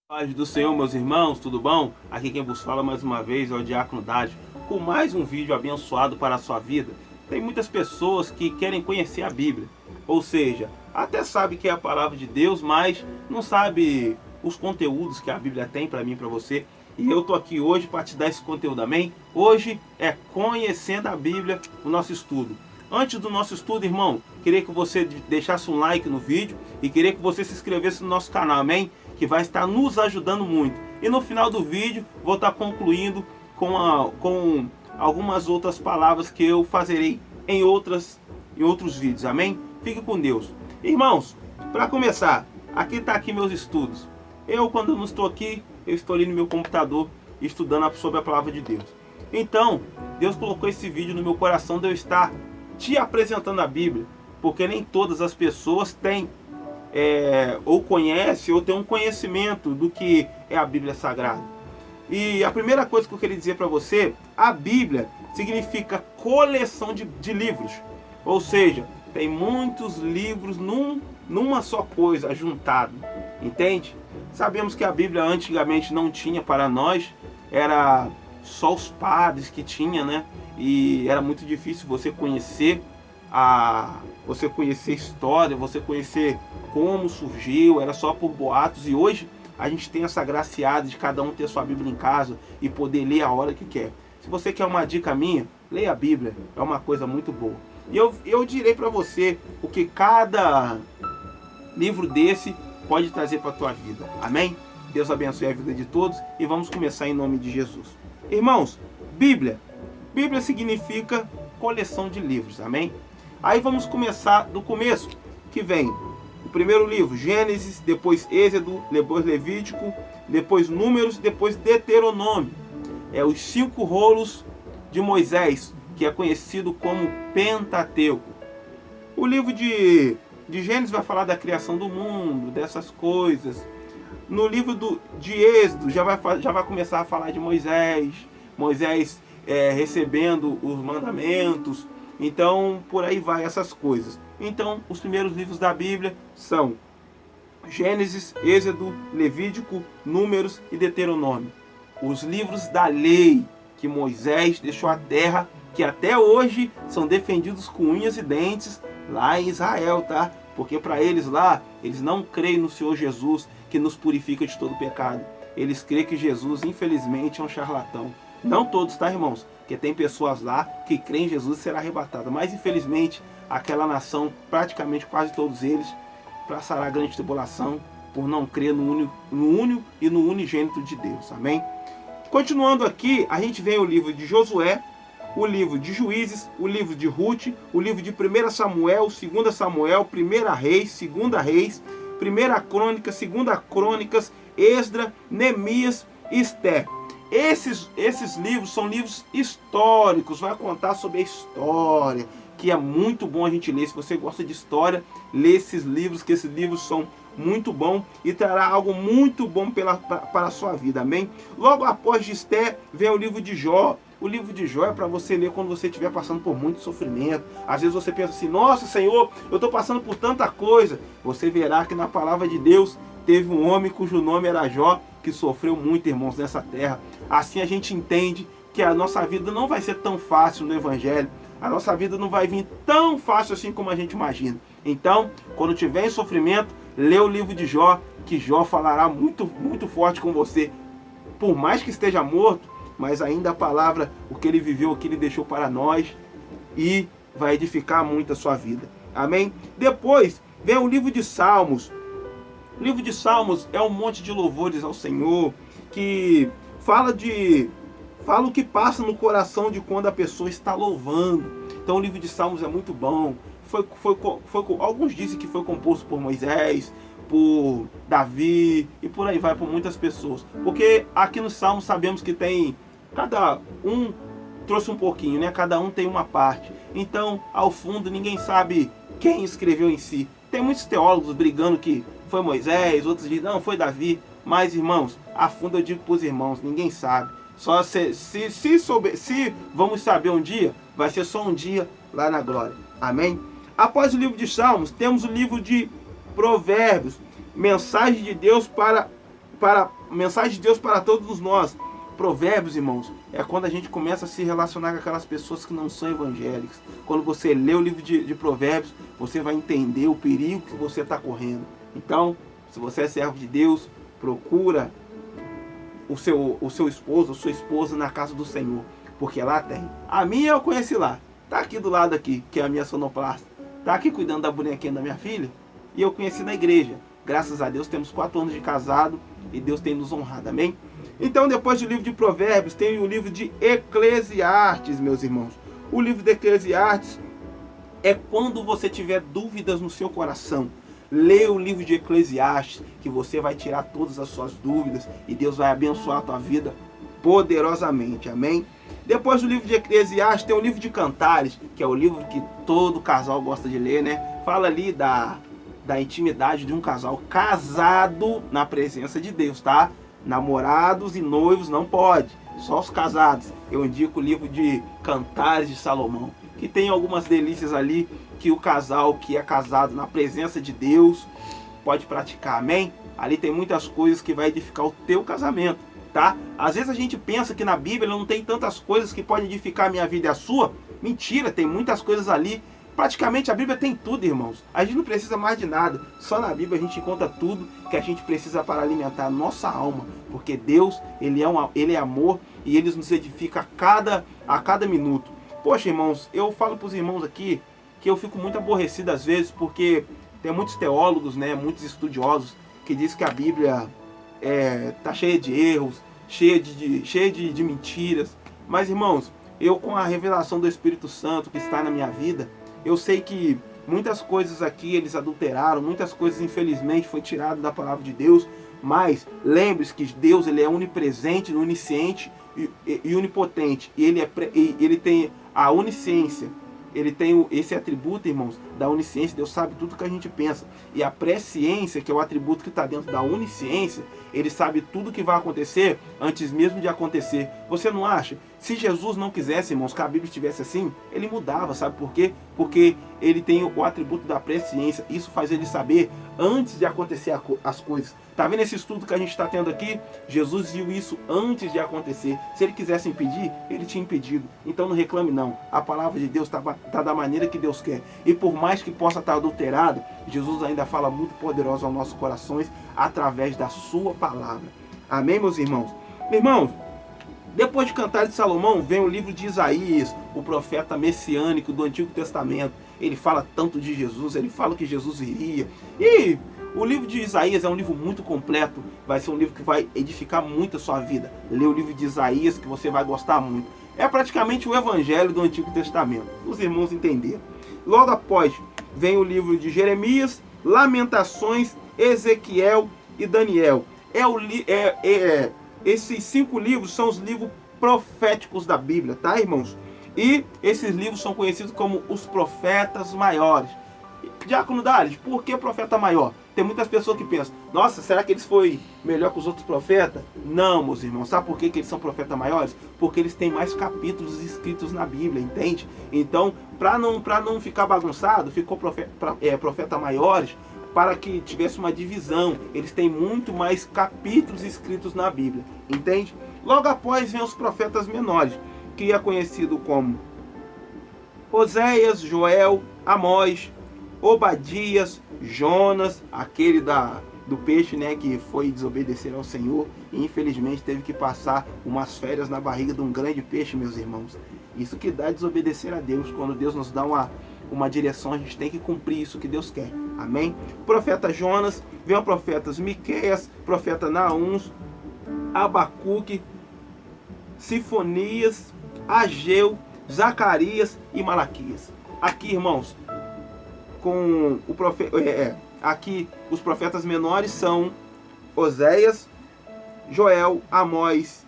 Paz do Senhor, meus irmãos, tudo bom? Aqui quem vos fala mais uma vez é o Diácono Dádio, com mais um vídeo abençoado para a sua vida. Tem muitas pessoas que querem conhecer a Bíblia, ou seja, até sabe que é a palavra de Deus, mas não sabe os conteúdos que a Bíblia tem para mim e para você. E eu tô aqui hoje para te dar esse conteúdo, amém? Hoje é Conhecendo a Bíblia, o nosso estudo. Antes do nosso estudo, irmão, queria que você deixasse um like no vídeo e queria que você se inscrevesse no nosso canal, amém? Que vai estar nos ajudando muito. E no final do vídeo, vou estar concluindo com algumas outras palavras que eu fazerei em outros vídeos, amém? Fique com Deus. Irmãos, para começar, aqui está aqui meus estudos. Quando eu não estou aqui, eu estou ali no meu computador estudando sobre a palavra de Deus. Então, Deus colocou esse vídeo no meu coração de eu estar te apresentando a Bíblia, porque nem todas as pessoas têm ou conhecem ou têm um conhecimento do que é a Bíblia Sagrada. E a primeira coisa que eu queria dizer para você, a Bíblia significa coleção de livros, ou seja, tem muitos livros numa só coisa, juntado, entende? Sabemos que a Bíblia antigamente não tinha para nós, era só os padres que tinha, né? E era muito difícil você conhecer a história, você conhecer como surgiu, era só por boatos. E hoje a gente tem essa graciada de cada um ter sua Bíblia em casa e poder ler a hora que quer. Se você quer uma dica minha, leia a Bíblia, é uma coisa muito boa. E eu direi para você o que cada livro desse pode trazer para a tua vida, amém? Deus abençoe a vida de todos e vamos começar em nome de Jesus. Irmãos, Bíblia significa coleção de livros, amém? Aí vamos começar do começo, que vem o primeiro livro, Gênesis, depois Êxodo, depois Levítico, depois Números, depois Deuteronômio. É os 5 rolos de Moisés, que é conhecido como Pentateuco. O livro de Gênesis vai falar da criação do mundo, dessas coisas. No livro de Êxodo já vai começar a falar de Moisés recebendo os mandamentos. Então, por aí vai essas coisas. Então, os primeiros livros da Bíblia são Gênesis, Êxodo, Levítico, Números e Deuteronômio. Os livros da lei que Moisés deixou à terra, que até hoje são defendidos com unhas e dentes lá em Israel, tá? Porque para eles lá, eles não creem no Senhor Jesus, que nos purifica de todo pecado. Eles creem que Jesus, infelizmente, é um charlatão. Não todos, tá, irmãos? Porque tem pessoas lá que creem em Jesus e será arrebatada. Mas, infelizmente, aquela nação, praticamente quase todos eles, passará a grande tribulação por não crer no único e no unigênito de Deus. Amém? Continuando aqui, a gente vem o livro de Josué, o livro de Juízes, o livro de Ruth, o livro de 1 Samuel, 2 Samuel, 1 Reis, 2 Reis, 1 Crônica, 2 Crônicas, Esdra, Neemias e Esther. Esses livros são livros históricos, vai contar sobre a história, que é muito bom a gente ler. Se você gosta de história, lê esses livros, que esses livros são muito bons e trará algo muito bom para a sua vida, amém? Logo após de Esther, vem o livro de Jó. O livro de Jó é para você ler quando você estiver passando por muito sofrimento. Às vezes você pensa assim, nossa Senhor, eu estou passando por tanta coisa. Você verá que na palavra de Deus teve um homem cujo nome era Jó, que sofreu muito, irmãos, nessa terra. Assim a gente entende que a nossa vida não vai ser tão fácil no Evangelho. A nossa vida não vai vir tão fácil assim como a gente imagina. Então, quando tiver em sofrimento, lê o livro de Jó, que Jó falará muito, muito forte com você. Por mais que esteja morto, mas ainda a palavra, o que ele viveu, o que ele deixou para nós, e vai edificar muito a sua vida. Amém? Depois, vem o livro de Salmos. O livro de Salmos é um monte de louvores ao Senhor, que fala o que passa no coração de quando a pessoa está louvando. Então o livro de Salmos é muito bom. Alguns dizem que foi composto por Moisés, por Davi e por aí vai, por muitas pessoas. Porque aqui no Salmo sabemos que tem, cada um trouxe um pouquinho, né? Cada um tem uma parte. Então, ao fundo, ninguém sabe quem escreveu em si. Tem muitos teólogos brigando que foi Moisés, outros dizem, não, foi Davi. Mas, irmãos, a fundo eu digo para os irmãos, ninguém sabe. Só se vamos saber um dia, vai ser só um dia lá na glória. Amém? Após o livro de Salmos, temos o livro de Provérbios, mensagem de Deus para para mensagem de Deus para todos nós. Provérbios, irmãos, é quando a gente começa a se relacionar com aquelas pessoas que não são evangélicas. Quando você lê o livro de Provérbios, você vai entender o perigo que você está correndo. Então, se você é servo de Deus, procura o seu esposo, a sua esposa na casa do Senhor, porque lá tem. A minha eu conheci lá, tá aqui do lado aqui, que é a minha sonoplasta, tá aqui cuidando da bonequinha da minha filha, e eu conheci na igreja. Graças a Deus temos 4 anos de casado e Deus tem nos honrado, amém? Então, depois do livro de Provérbios, tem o livro de Eclesiastes, meus irmãos. O livro de Eclesiastes é quando você tiver dúvidas no seu coração. Leia o livro de Eclesiastes, que você vai tirar todas as suas dúvidas e Deus vai abençoar a tua vida poderosamente, amém? Depois do livro de Eclesiastes tem o livro de Cantares, que é o livro que todo casal gosta de ler, né? Fala ali da intimidade de um casal casado na presença de Deus, tá? Namorados e noivos não pode, só os casados. Eu indico o livro de Cantares de Salomão, que tem algumas delícias ali que o casal que é casado na presença de Deus pode praticar, amém? Ali tem muitas coisas que vai edificar o teu casamento, tá? Às vezes a gente pensa que na Bíblia não tem tantas coisas que podem edificar a minha vida e a sua. Mentira, tem muitas coisas ali. Praticamente a Bíblia tem tudo, irmãos. A gente não precisa mais de nada. Só na Bíblia a gente encontra tudo que a gente precisa para alimentar a nossa alma. Porque Deus, Ele é amor e Ele nos edifica a cada minuto. Poxa, irmãos, eu falo para os irmãos aqui que eu fico muito aborrecido às vezes, porque tem muitos teólogos, né, muitos estudiosos que dizem que a Bíblia tá cheia de erros, cheia de mentiras. Mas, irmãos, eu com a revelação do Espírito Santo que está na minha vida, eu sei que muitas coisas aqui eles adulteraram, muitas coisas infelizmente foi tirado da palavra de Deus, mas lembre-se que Deus, Ele é onipresente, onisciente e onipotente, e ele tem a onisciência. Ele tem esse atributo, irmãos, da onisciência. Deus sabe tudo que a gente pensa. E a presciência, que é o atributo que está dentro da onisciência, Ele sabe tudo que vai acontecer antes mesmo de acontecer. Você não acha? Se Jesus não quisesse, irmãos, que a Bíblia estivesse assim, Ele mudava, sabe por quê? Porque Ele tem o atributo da presciência. Isso faz Ele saber antes de acontecer as coisas. Tá vendo esse estudo que a gente está tendo aqui? Jesus viu isso antes de acontecer. Se Ele quisesse impedir, Ele tinha impedido. Então não reclame não. A palavra de Deus está da maneira que Deus quer. E por mais que possa estar adulterado, Jesus ainda fala muito poderoso aos nossos corações através da sua palavra. Amém, meus irmãos? Irmãos, depois de Cantares de Salomão, vem o livro de Isaías, o profeta messiânico do Antigo Testamento. Ele fala tanto de Jesus, ele fala que Jesus iria. E o livro de Isaías é um livro muito completo, vai ser um livro que vai edificar muito a sua vida. Lê o livro de Isaías que você vai gostar muito. É praticamente o evangelho do Antigo Testamento. Os irmãos entenderam. Logo após vem o livro de Jeremias, Lamentações, Ezequiel e Daniel. Esses 5 livros são os livros proféticos da Bíblia, tá, irmãos? E esses livros são conhecidos como os profetas maiores. Diácono Dales, por que profeta maior? Tem muitas pessoas que pensam, nossa, será que eles foi melhor que os outros profetas? Não, meus irmãos, sabe por que eles são profetas maiores? Porque eles têm mais capítulos escritos na Bíblia, entende? Então, para não ficar bagunçado, ficou profeta maiores, para que tivesse uma divisão. Eles têm muito mais capítulos escritos na Bíblia, entende? Logo após vem os profetas menores, que é conhecido como Oséias, Joel, Amós, Obadias, Jonas, aquele do peixe, né, que foi desobedecer ao Senhor e infelizmente teve que passar umas férias na barriga de um grande peixe, meus irmãos. Isso que dá desobedecer a Deus. Quando Deus nos dá uma direção, a gente tem que cumprir isso que Deus quer. Amém? Profeta Jonas, vem o profeta Miqueias, profeta Naum, Abacuque, Sifonias, Ageu, Zacarias e Malaquias. Aqui, irmãos, com o aqui os profetas menores são Oséias, Joel, Amós,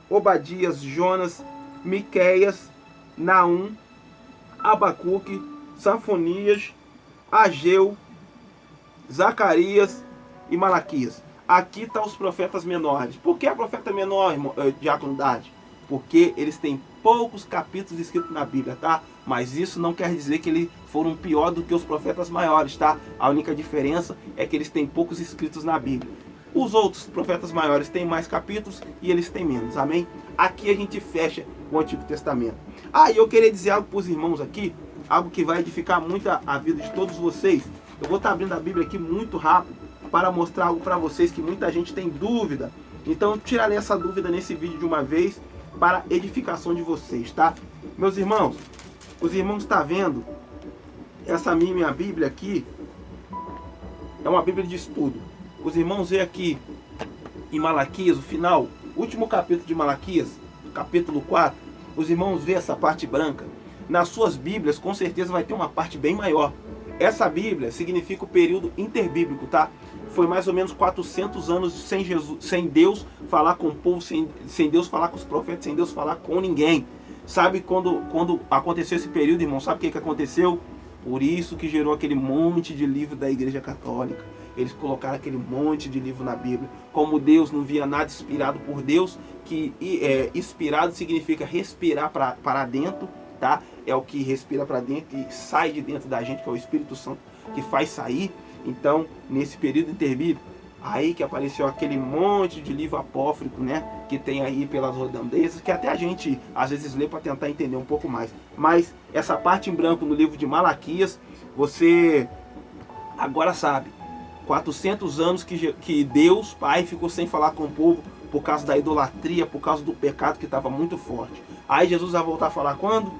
Obadias, Jonas, Miqueias, Naum, Abacuque, Safonias, Ageu, Zacarias e Malaquias. Aqui estão os profetas menores. Por que a profeta menor, Diácono Dade? Porque eles têm poucos capítulos escritos na Bíblia, tá? Mas isso não quer dizer que eles foram pior do que os profetas maiores, tá? A única diferença é que eles têm poucos escritos na Bíblia. Os outros profetas maiores têm mais capítulos e eles têm menos, amém? Aqui a gente fecha o Antigo Testamento. E eu queria dizer algo para os irmãos aqui, algo que vai edificar muito a vida de todos vocês. Eu vou estar abrindo a Bíblia aqui muito rápido para mostrar algo para vocês que muita gente tem dúvida. Então tirarei essa dúvida nesse vídeo de uma vez para edificação de vocês, tá? Meus irmãos, os irmãos estão vendo essa minha Bíblia aqui, é uma Bíblia de estudo. Os irmãos veem aqui em Malaquias, o final, último capítulo de Malaquias, capítulo 4, os irmãos veem essa parte branca. Nas suas Bíblias, com certeza vai ter uma parte bem maior. Essa Bíblia significa o período interbíblico, tá? Foi mais ou menos 400 anos sem Deus falar com o povo, sem Deus falar com os profetas, sem Deus falar com ninguém. Sabe quando aconteceu esse período, irmão? Sabe o que aconteceu? Por isso que gerou aquele monte de livro da Igreja Católica. Eles colocaram aquele monte de livro na Bíblia. Como Deus não via nada inspirado por Deus, que inspirado significa respirar para dentro, tá? É o que respira para dentro e sai de dentro da gente, que é o Espírito Santo que faz sair. Então, nesse período interbíblico, aí que apareceu aquele monte de livro apócrifo, né? Que tem aí pelas redondezas, que até a gente às vezes lê para tentar entender um pouco mais. Mas essa parte em branco no livro de Malaquias, você agora sabe. 400 anos que Deus, Pai, ficou sem falar com o povo por causa da idolatria, por causa do pecado que estava muito forte. Aí Jesus vai voltar a falar quando?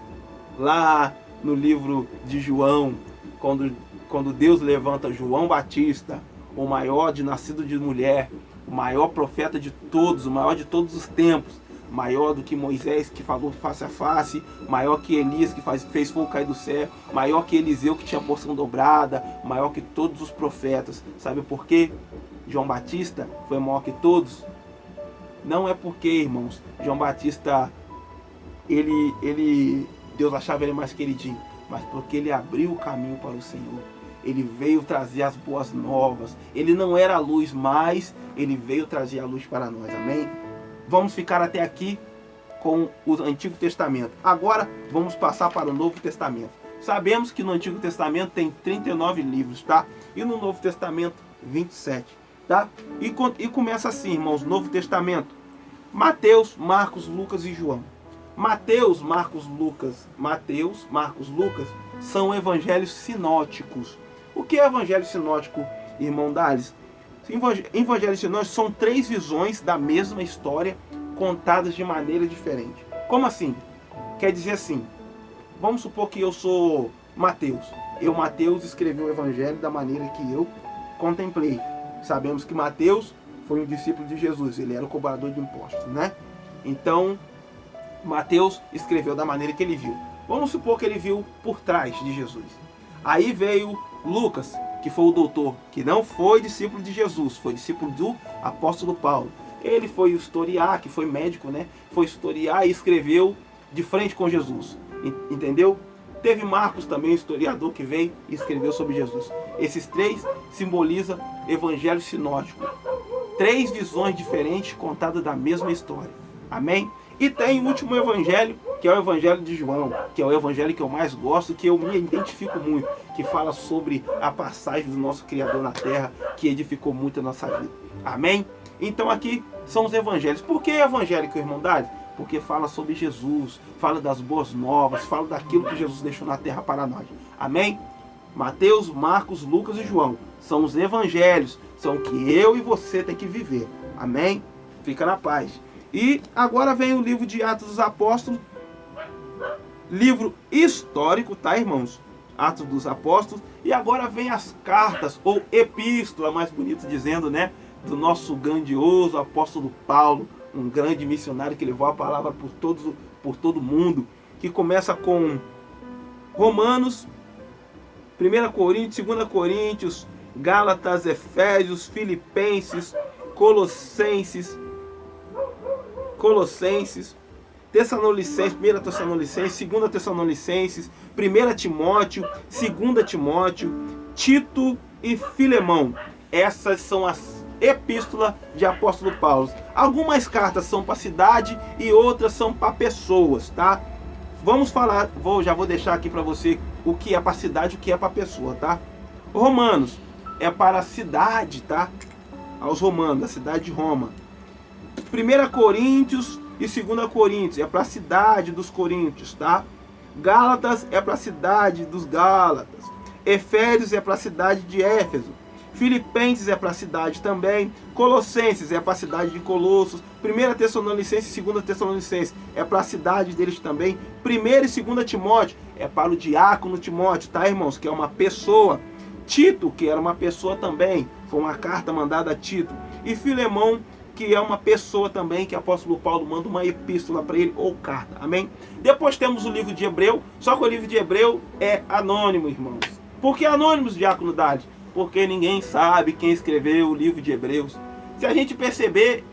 Lá no livro de João, quando Deus levanta João Batista, o maior de nascido de mulher, o maior profeta de todos, o maior de todos os tempos, maior do que Moisés que falou face a face, maior que Elias que fez fogo cair do céu, maior que Eliseu que tinha porção dobrada, maior que todos os profetas. Sabe por quê? João Batista foi maior que todos? Não é porque, irmãos, João Batista, Deus achava ele mais queridinho, mas porque ele abriu o caminho para o Senhor. Ele veio trazer as boas novas. Ele não era a luz, mas ele veio trazer a luz para nós, amém? Vamos ficar até aqui com o Antigo Testamento. Agora vamos passar para o Novo Testamento. Sabemos que no Antigo Testamento tem 39 livros, tá? E no Novo Testamento 27, tá? E começa assim, irmãos, Novo Testamento. Mateus, Marcos, Lucas e João. Mateus, Marcos, Lucas são evangelhos sinóticos. O que é evangelho sinótico, irmão Dales? Evangelhos sinóticos são 3 visões da mesma história contadas de maneira diferente. Como assim? Quer dizer assim, vamos supor que eu sou Mateus. Mateus, escrevi o evangelho da maneira que eu contemplei. Sabemos que Mateus foi um discípulo de Jesus, ele era o cobrador de impostos, né? Então, Mateus escreveu da maneira que ele viu. Vamos supor que ele viu por trás de Jesus. Aí veio Lucas, que foi o doutor, que não foi discípulo de Jesus, foi discípulo do apóstolo Paulo. Ele foi historiar, que foi médico, né? Foi historiar e escreveu de frente com Jesus. Entendeu? Teve Marcos também, historiador, que veio e escreveu sobre Jesus. Esses 3 simbolizam evangelho sinótico. 3 visões diferentes contadas da mesma história. Amém? E tem o último evangelho, que é o evangelho de João, que é o evangelho que eu mais gosto, que eu me identifico muito, que fala sobre a passagem do nosso Criador na terra, que edificou muito a nossa vida. Amém? Então aqui são os evangelhos. Por que evangélico, irmandade? Porque fala sobre Jesus, fala das boas novas, fala daquilo que Jesus deixou na terra para nós. Amém? Mateus, Marcos, Lucas e João são os evangelhos, são o que eu e você tem que viver. Amém? Fica na paz. E agora vem o livro de Atos dos Apóstolos, livro histórico, tá, irmãos? Atos dos Apóstolos. E agora vem as cartas, ou epístola, mais bonito dizendo, né? Do nosso grandioso apóstolo Paulo, um grande missionário que levou a palavra por todo mundo, que começa com Romanos, 1 Coríntios, 2 Coríntios, Gálatas, Efésios, Filipenses, Colossenses, Tessalonicenses, 1 Tessalonicenses, 2 Tessalonicenses, 1 Timóteo, 2 Timóteo, Tito e Filemão. Essas são as epístolas de apóstolo Paulo. Algumas cartas são para a cidade e outras são para pessoas, tá? Vamos falar, já vou deixar aqui para você o que é para a cidade e o que é para a pessoa, tá? Romanos é para a cidade, tá? aos romanos, da cidade de Roma. 1 Coríntios e 2 Coríntios é para a cidade dos coríntios, tá? Gálatas é para a cidade dos gálatas. Efésios é para a cidade de Éfeso. Filipenses é para a cidade também. Colossenses é para a cidade de Colossos. 1 Tessalonicenses e 2 Tessalonicenses é para a cidade deles também. 1 e 2 Timóteo é para o diácono Timóteo, tá, irmãos? Que é uma pessoa. Tito, que era uma pessoa também, foi uma carta mandada a Tito. E Filemão, que é uma pessoa também, que o apóstolo Paulo manda uma epístola para ele, ou carta, amém? Depois temos o livro de Hebreu, só que o livro de Hebreu é anônimo, irmãos. Por que anônimos, diácono Dade? Porque ninguém sabe quem escreveu o livro de Hebreus. Se a gente perceber,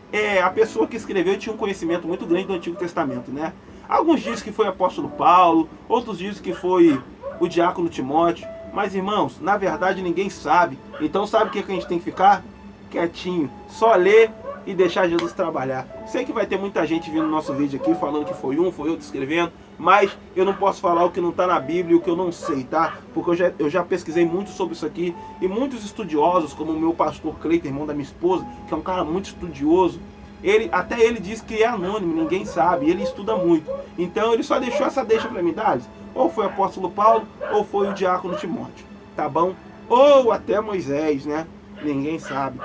a pessoa que escreveu tinha um conhecimento muito grande do Antigo Testamento, né? Alguns dizem que foi o apóstolo Paulo, outros dizem que foi o diácono Timóteo. Mas, irmãos, na verdade ninguém sabe. Então sabe o que a gente tem que ficar? Quietinho, só ler e deixar Jesus trabalhar. Sei que vai ter muita gente vindo no nosso vídeo aqui falando que foi outro escrevendo, mas eu não posso falar o que não está na Bíblia e o que eu não sei, tá? Porque eu já pesquisei muito sobre isso aqui, e muitos estudiosos, como o meu pastor Cleiton, irmão da minha esposa, que é um cara muito estudioso, até ele diz que é anônimo, ninguém sabe, ele estuda muito. Então ele só deixou essa deixa para mim, Dales. Ou foi o apóstolo Paulo, ou foi o diácono Timóteo, tá bom? Ou até Moisés, né? Ninguém sabe.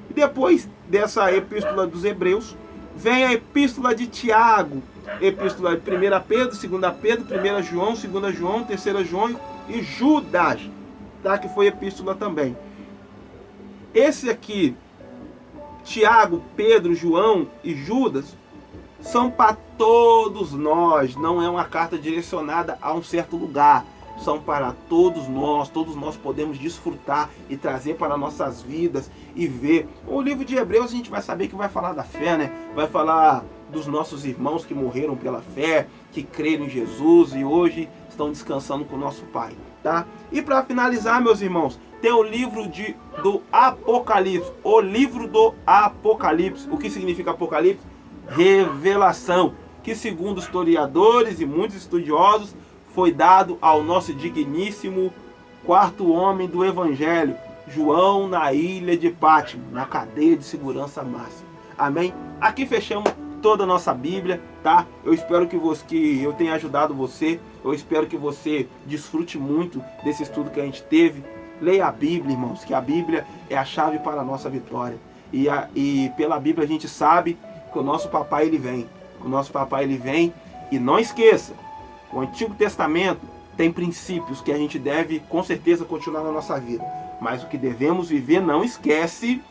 E depois dessa epístola dos Hebreus, vem a epístola de Tiago, epístola de 1 Pedro, 2 Pedro, 1 João, 2 João, 3 João e Judas, tá? Que foi epístola também. Esse aqui, Tiago, Pedro, João e Judas, são para todos nós, não é uma carta direcionada a um certo lugar. São para todos nós podemos desfrutar e trazer para nossas vidas e ver. O livro de Hebreus a gente vai saber que vai falar da fé, né? Vai falar dos nossos irmãos que morreram pela fé, que creram em Jesus e hoje estão descansando com o nosso Pai, tá? E para finalizar, meus irmãos, tem o livro do Apocalipse, o livro do Apocalipse. O que significa Apocalipse? Revelação, que segundo historiadores e muitos estudiosos, foi dado ao nosso digníssimo quarto homem do Evangelho, João, na ilha de Pátimo, na cadeia de segurança máxima. Amém? Aqui fechamos toda a nossa Bíblia, tá? Eu espero que eu tenha ajudado você. Eu espero que você desfrute muito desse estudo que a gente teve. Leia a Bíblia, irmãos, que a Bíblia é a chave para a nossa vitória. E pela Bíblia a gente sabe que o nosso papai ele vem. O nosso papai ele vem. E não esqueça, o Antigo Testamento tem princípios que a gente deve com certeza continuar na nossa vida. Mas o que devemos viver, não esquece,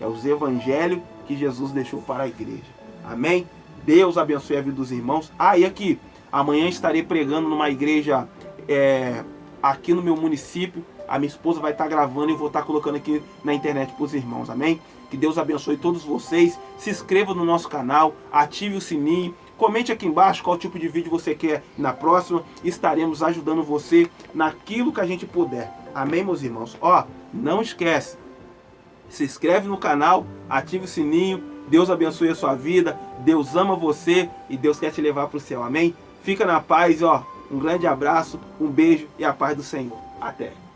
é os evangelhos que Jesus deixou para a igreja. Amém? Deus abençoe a vida dos irmãos. E aqui, amanhã estarei pregando numa igreja aqui no meu município. A minha esposa vai estar gravando e eu vou estar colocando aqui na internet para os irmãos. Amém? Que Deus abençoe todos vocês. Se inscreva no nosso canal, ative o sininho. Comente aqui embaixo qual tipo de vídeo você quer na próxima. Estaremos ajudando você naquilo que a gente puder. Amém, meus irmãos? Não esquece. Se inscreve no canal, ative o sininho. Deus abençoe a sua vida. Deus ama você e Deus quer te levar para o céu. Amém? Fica na paz, Um grande abraço, um beijo e a paz do Senhor. Até!